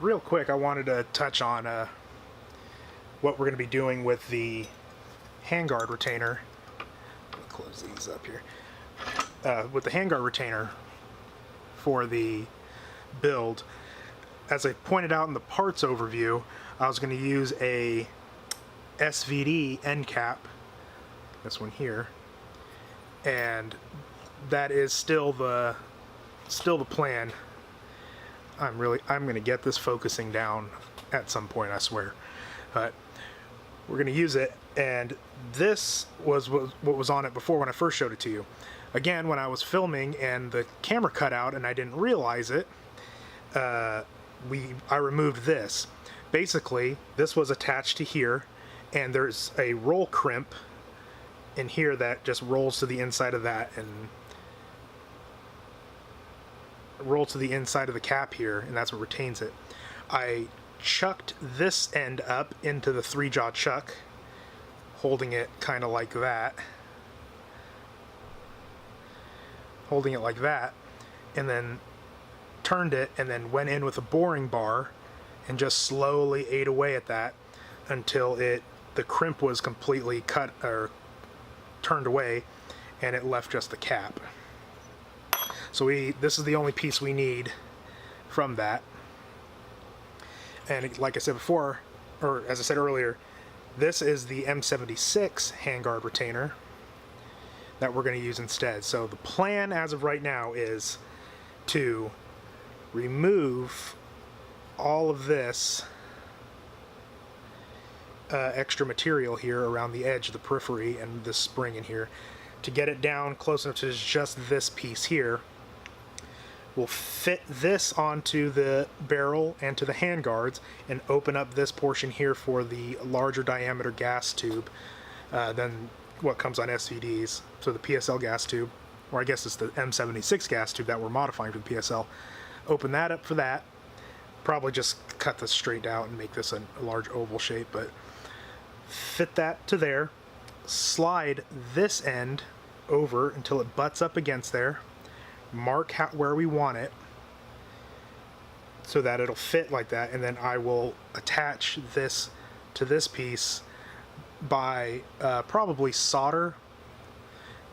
real quick, I wanted to touch on what we're going to be doing with the handguard retainer. Let me close these up here. With the handguard retainer for the build, as I pointed out in the parts overview, I was going to use a SVD end cap, this one here, and that is still the plan. I'm going to get this focusing down at some point, I swear. But we're going to use it, and this was what was on it before when I first showed it to you. Again, when I was filming and the camera cut out and I didn't realize it, I removed this. Basically, this was attached to here, and there's a roll crimp in here that just rolls to the inside of that and roll to the inside of the cap here, and that's what retains it. I chucked this end up into the 3-jaw chuck, holding it kind of like that. Holding it like that, and then turned it, and then went in with a boring bar and just slowly ate away at that until the crimp was completely cut or turned away, and it left just the cap. So this is the only piece we need from that. And like I said before, or as I said earlier, this is the M76 Handguard Retainer that we're going to use instead. So the plan as of right now is to remove all of this extra material here around the edge of the periphery and this spring in here to get it down close enough to just this piece here. We'll fit this onto the barrel and to the handguards and open up this portion here for the larger diameter gas tube than what comes on SVDs. So the PSL gas tube, or I guess it's the M76 gas tube that we're modifying for the PSL. Open that up for that. Probably just cut this straight out and make this a large oval shape, but fit that to there. Slide this end over until it butts up against there. Mark where we want it so that it'll fit like that, and then I will attach this to this piece by probably solder.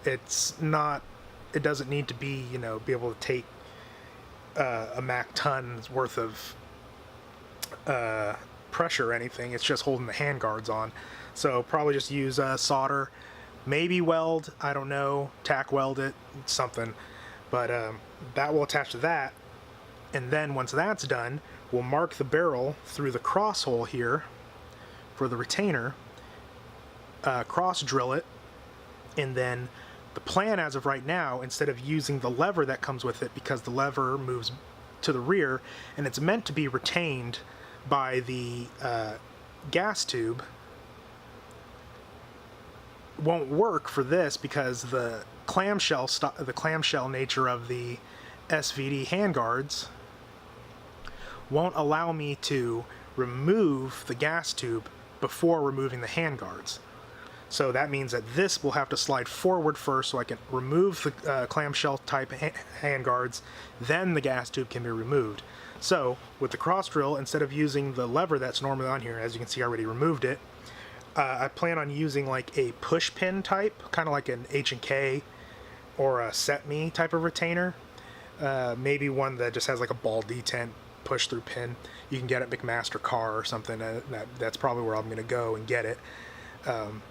It doesn't need to be, be able to take a Mac ton's worth of pressure or anything. It's just holding the handguards on. So probably just use solder, maybe weld, I don't know, tack weld it, something. But that will attach to that, and then once that's done, we'll mark the barrel through the cross hole here for the retainer, cross drill it, and then the plan as of right now, instead of using the lever that comes with it, because the lever moves to the rear and it's meant to be retained by the gas tube, won't work for this because the clamshell nature of the SVD handguards won't allow me to remove the gas tube before removing the handguards. So that means that this will have to slide forward first so I can remove the clamshell type handguards, then the gas tube can be removed. So with the cross drill, instead of using the lever that's normally on here, as you can see I already removed it, I plan on using like a push pin type, kind of like an H&K or a Set Me type of retainer. Maybe one that just has like a ball detent push through pin. You can get it at McMaster Car or something. That's probably where I'm going to go and get it. And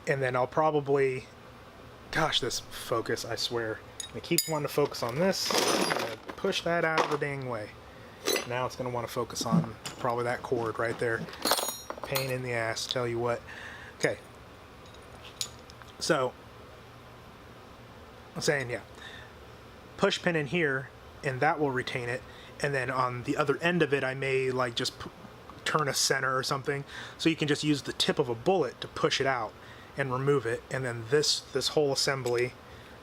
then I'll probably, gosh, this focus, I swear. I keep wanting to focus on this. I'm going to push that out of the dang way. Now it's going to want to focus on probably that cord right there. Pain in the ass, tell you what. Okay. So, I'm saying, yeah. Push pin in here, and that will retain it. And then on the other end of it, I may like just turn a center or something. So you can just use the tip of a bullet to push it out and remove it. And then this whole assembly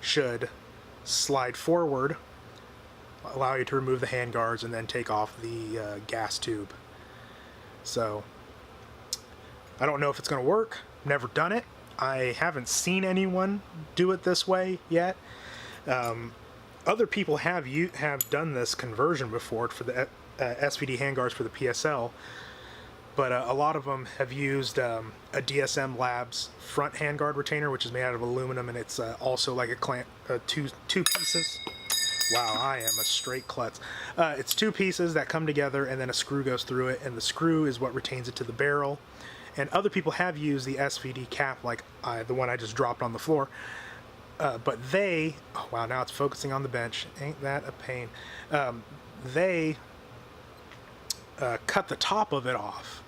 should slide forward, allow you to remove the handguards, and then take off the gas tube. So I don't know if it's going to work. Never done it. I haven't seen anyone do it this way yet. other people have done this conversion before for the SVD handguards for the PSL, but a lot of them have used a DSM Labs front handguard retainer, which is made out of aluminum, and it's also like a clamp, two pieces. Wow, I am a straight klutz. It's two pieces that come together, and then a screw goes through it, and the screw is what retains it to the barrel. And other people have used the SVD cap, like the one I just dropped on the floor. But they, oh wow, now it's focusing on the bench. Ain't that a pain? They cut the top of it off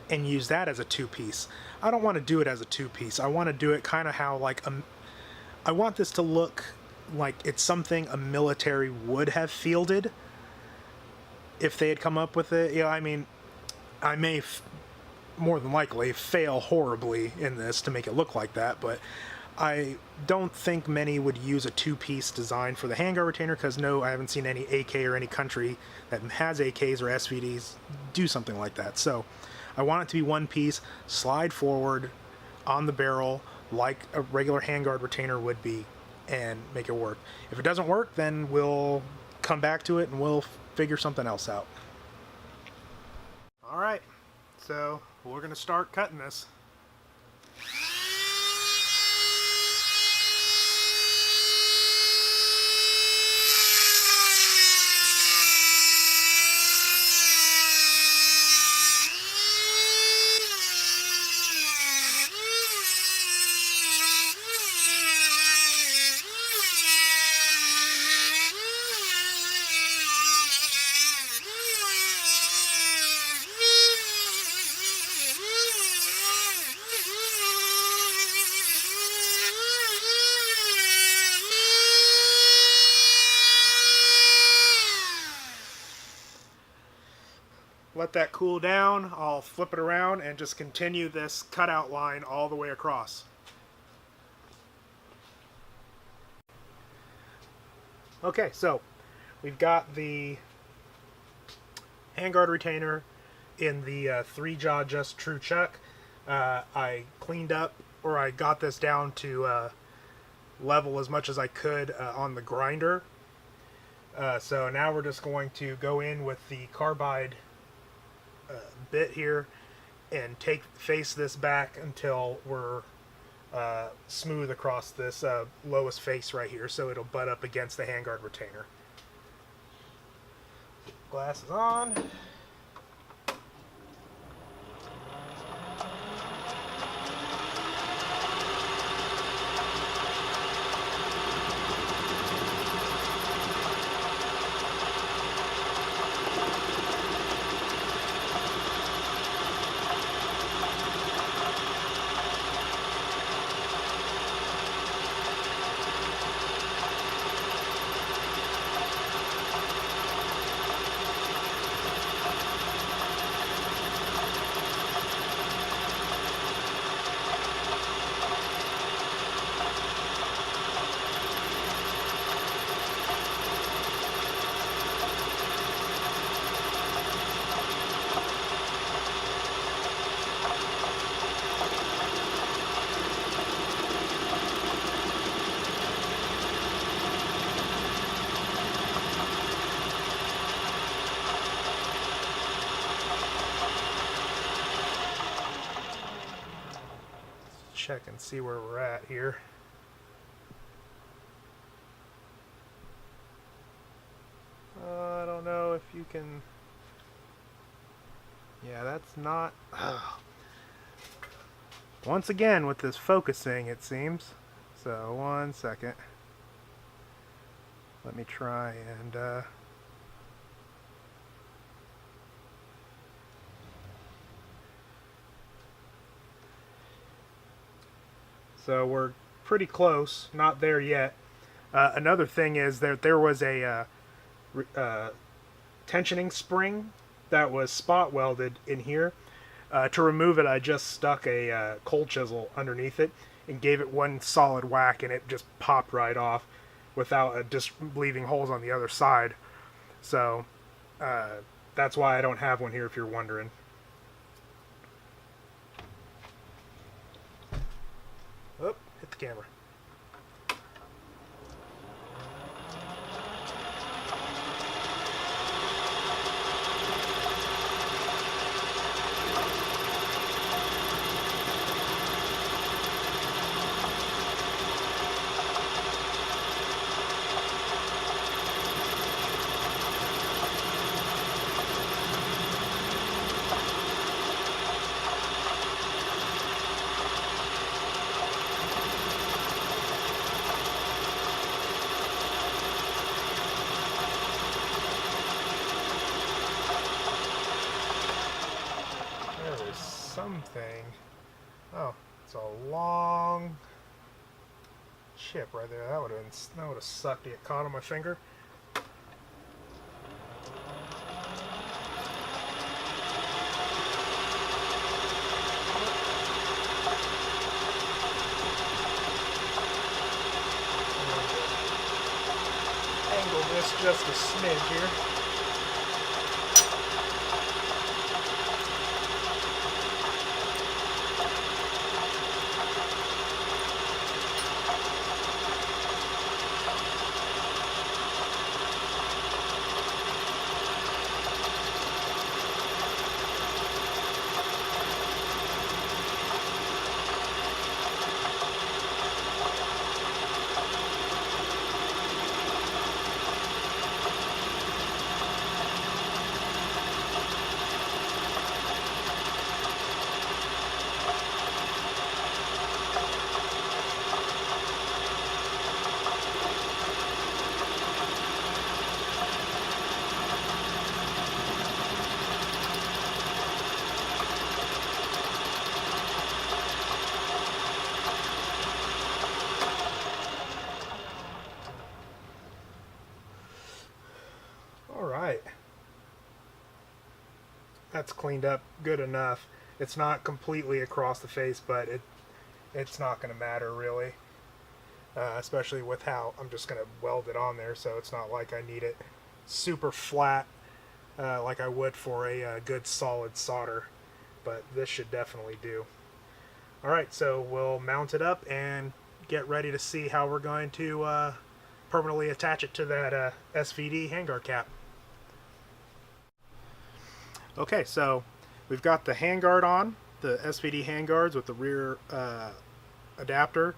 and use that as a two-piece. I don't want to do it as a two-piece. I want to do it kind of how, like, I want this to look like it's something a military would have fielded if they had come up with it. You know, I mean, I may more than likely fail horribly in this to make it look like that, but I don't think many would use a two-piece design for the handguard retainer, because no, I haven't seen any AK or any country that has AKs or SVDs do something like that. So I want it to be one piece, slide forward on the barrel like a regular handguard retainer would be, and make it work. If it doesn't work, then we'll come back to it and we'll figure something else out. Alright, so we're going to start cutting this. Let that cool down. I'll flip it around and just continue this cutout line all the way across. Okay, so we've got the handguard retainer in the 3-jaw just true chuck. I cleaned up, or I got this down to level as much as I could on the grinder. So now we're just going to go in with the carbide bit here and face this back until we're smooth across this lowest face right here, so it'll butt up against the handguard retainer. Glasses on. Check and see where we're at here. I don't know if you can. Yeah, that's not. Once again with this focusing, it seems. So 1 second. Let me try and so we're pretty close, not there yet. Another thing is that there was a tensioning spring that was spot welded in here. To remove it, I just stuck a cold chisel underneath it and gave it one solid whack, and it just popped right off without just leaving holes on the other side. So that's why I don't have one here, if you're wondering. Oh, hit the camera. something. Oh, it's a long chip right there. That would have sucked to get caught on my finger. Angle this just a smidge here. Alright, that's cleaned up good enough. It's not completely across the face, but it's not going to matter really, especially with how I'm just going to weld it on there, so it's not like I need it super flat like I would for a good solid solder, but this should definitely do. Alright, so we'll mount it up and get ready to see how we're going to permanently attach it to that SVD handguard cap. Okay, so we've got the handguard on, the SVD handguards with the rear adapter,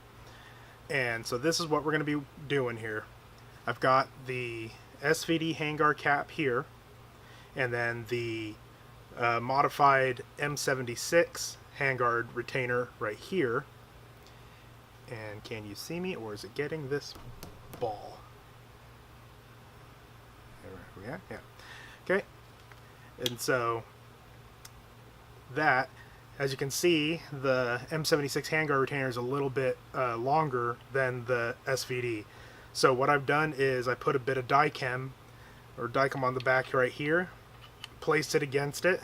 and so this is what we're going to be doing here. I've got the SVD handguard cap here, and then the modified M76 handguard retainer right here. And can you see me, or is it getting this ball? There we are. Yeah. Okay. And so that, as you can see, the M76 handguard retainer is a little bit longer than the SVD. So what I've done is I put a bit of Dicam on the back right here, placed it against it,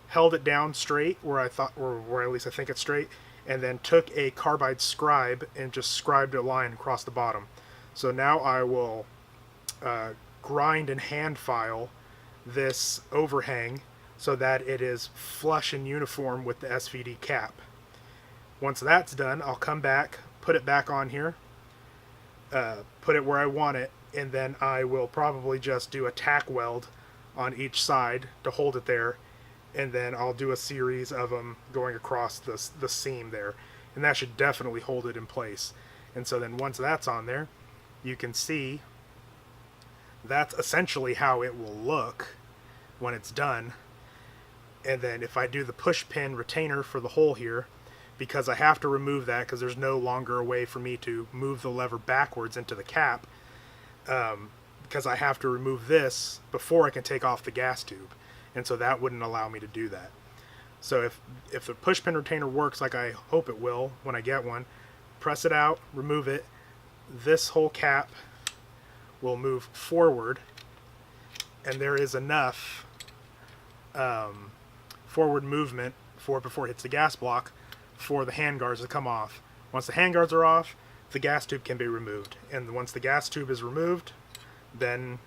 held it down straight where I thought, or where at least I think it's straight, and then took a carbide scribe and just scribed a line across the bottom. So now I will grind and hand file this overhang so that it is flush and uniform with the SVD cap. Once that's done, I'll come back, put it back on here, put it where I want it, and then I will probably just do a tack weld on each side to hold it there, and then I'll do a series of them going across the seam there, and that should definitely hold it in place. And so then once that's on there, you can see that's essentially how it will look when it's done. And then if I do the push pin retainer for the hole here, because I have to remove that because there's no longer a way for me to move the lever backwards into the cap, because I have to remove this before I can take off the gas tube, and so that wouldn't allow me to do that. So if the push pin retainer works like I hope it will when I get one, press it out, remove it, this whole cap will move forward, and there is enough forward movement before it hits the gas block for the handguards to come off. Once the handguards are off, the gas tube can be removed, and once the gas tube is removed, then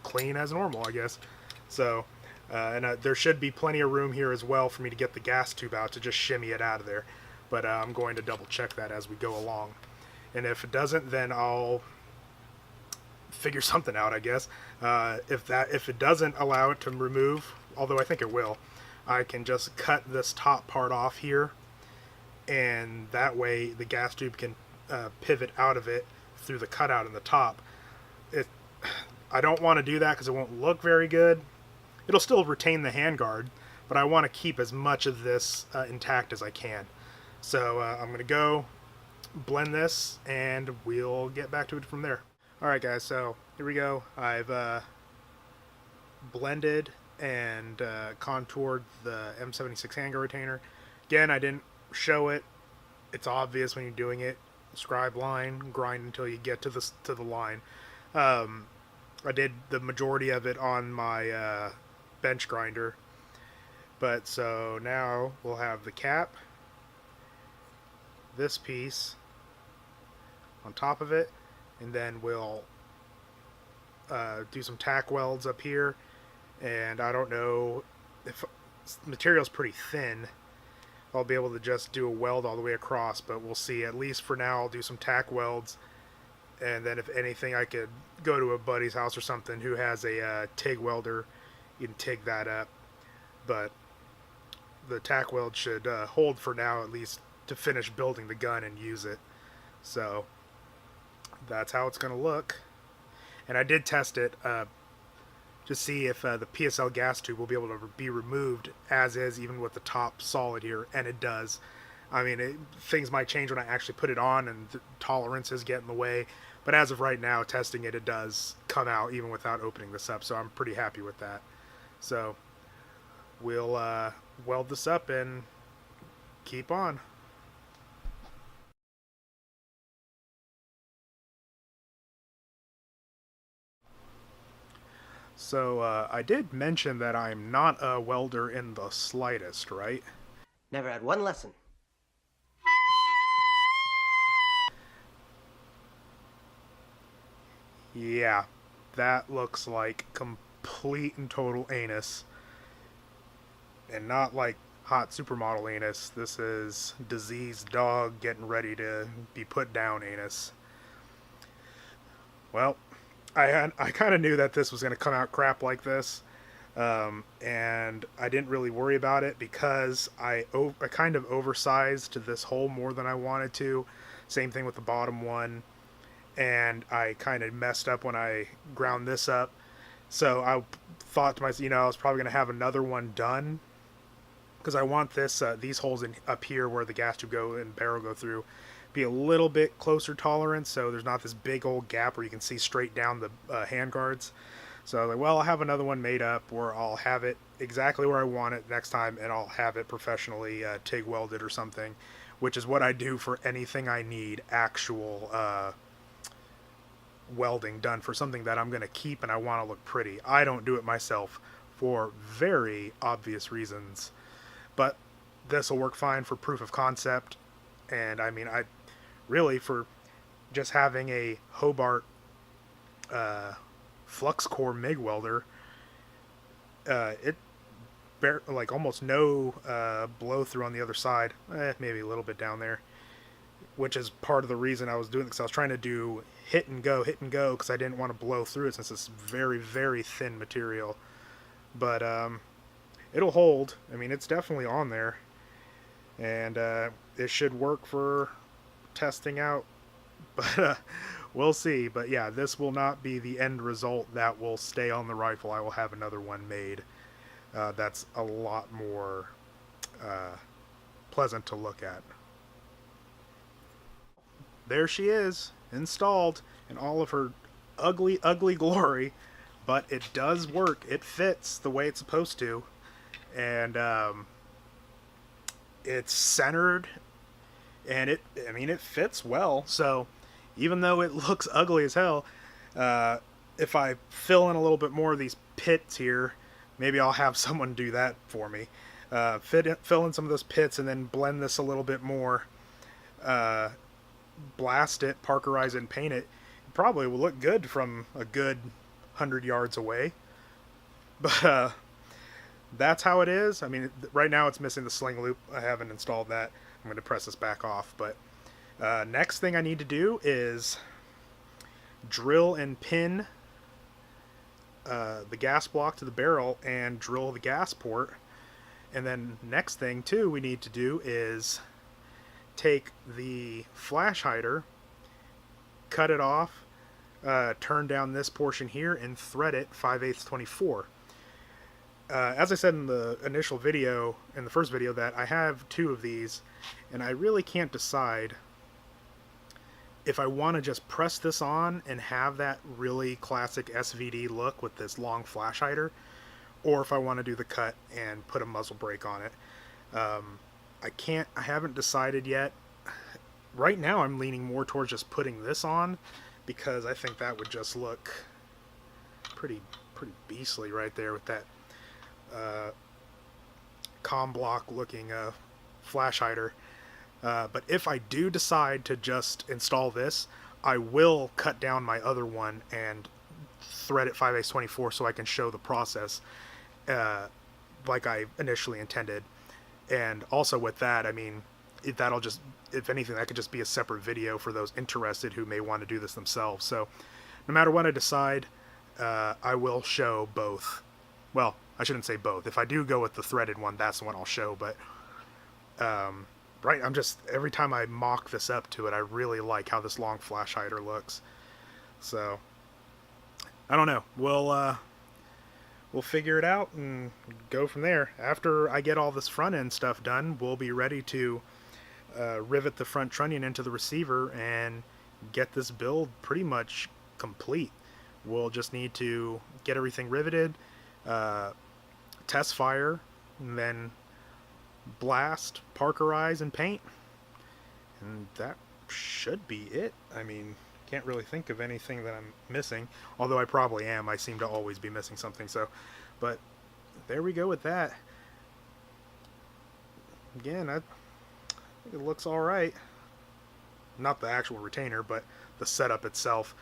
clean as normal, I guess. So there should be plenty of room here as well for me to get the gas tube out to just shimmy it out of there, but I'm going to double check that as we go along, and if it doesn't, then I'll figure something out, I guess. If it doesn't allow it to remove, although I think it will, I can just cut this top part off here, and that way the gas tube can pivot out of it through the cutout in the top. I don't want to do that because it won't look very good. It'll still retain the handguard, but I want to keep as much of this intact as I can. So I'm going to go blend this, and we'll get back to it from there. Alright guys, so here we go. I've blended and contoured the M76 Handguard Retainer. Again, I didn't show it. It's obvious when you're doing it. Scribe line, grind until you get to the line. I did the majority of it on my bench grinder. But so now we'll have the cap, this piece on top of it, and then we'll do some tack welds up here. And I don't know if the material's pretty thin, I'll be able to just do a weld all the way across, but we'll see. At least for now, I'll do some tack welds, and then if anything, I could go to a buddy's house or something who has a TIG welder. You can TIG that up, but the tack weld should hold for now, at least to finish building the gun and use it. So that's how it's going to look. And I did test it to see if the PSL gas tube will be able to be removed as is, even with the top solid here, and it does. I mean, things might change when I actually put it on and the tolerances get in the way, but as of right now, testing it, it does come out even without opening this up, so I'm pretty happy with that. So we'll weld this up and keep on. So I did mention that I'm not a welder in the slightest, right? Never had one lesson. Yeah, that looks like complete and total anus. And not like hot supermodel anus. This is diseased dog getting ready to be put down anus. Well, I kind of knew that this was going to come out crap like this, and I didn't really worry about it because I kind of oversized this hole more than I wanted to. Same thing with the bottom one, and I kind of messed up when I ground this up. So I thought to myself, I was probably going to have another one done because I want these holes up here where the gas tube and barrel go through be a little bit closer tolerance, so there's not this big old gap where you can see straight down the hand guards. So I was like, well, I'll have another one made up where I'll have it exactly where I want it next time, and I'll have it professionally TIG welded or something, which is what I do for anything I need actual welding done for something that I'm going to keep and I want to look pretty. I don't do it myself for very obvious reasons, but this will work fine for proof of concept. And I mean, really, for just having a Hobart flux core MIG welder, it like almost no blow through on the other side, maybe a little bit down there, which is part of the reason I was doing it, because I was trying to do hit and go, because I didn't want to blow through it since it's very, very thin material. But it'll hold. I mean, it's definitely on there, and it should work for testing out, but we'll see. But yeah, this will not be the end result that will stay on the rifle. I will have another one made that's a lot more pleasant to look at. There she is, installed in all of her ugly, ugly glory, but it does work. It fits the way it's supposed to, and it's centered, and it fits well. So even though it looks ugly as hell, if I fill in a little bit more of these pits here, maybe I'll have someone do that for me. Fill in some of those pits and then blend this a little bit more. Blast it, parkerize it, and paint it. It probably will look good from a good 100 yards away. But that's how it is. I mean, right now it's missing the sling loop. I haven't installed that. I'm going to press this back off. But next thing I need to do is drill and pin the gas block to the barrel and drill the gas port. And then next thing too we need to do is take the flash hider, cut it off, turn down this portion here, and thread it 5/8 24. As I said in the initial video, in the first video, that I have two of these, and I really can't decide if I want to just press this on and have that really classic SVD look with this long flash hider, or if I want to do the cut and put a muzzle brake on it. I haven't decided yet. Right now I'm leaning more towards just putting this on, because I think that would just look pretty beastly right there with that comm block looking flash hider. But if I do decide to just install this, I will cut down my other one and thread it 5/24 so I can show the process like I initially intended. And also with that, I mean, that'll just, if anything, that could just be a separate video for those interested who may want to do this themselves. So no matter what I decide, I will show both. Well, I shouldn't say both. If I do go with the threaded one, that's the one I'll show. But right, I'm just, every time I mock this up to it, I really like how this long flash hider looks. So I don't know. We'll figure it out and go from there. After I get all this front end stuff done, we'll be ready to rivet the front trunnion into the receiver and get this build pretty much complete. We'll just need to get everything riveted, test fire, and then blast, parkerize, and paint. And that should be it. I mean, can't really think of anything that I'm missing, although I probably am. I seem to always be missing something. So, but there we go with that. Again, I think it looks all right. Not the actual retainer, but the setup itself.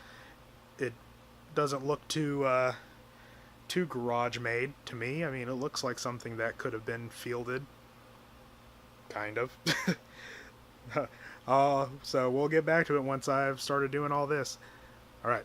It doesn't look too garage made to me. I mean, it looks like something that could have been fielded, kind of. So we'll get back to it once I've started doing all this. All right.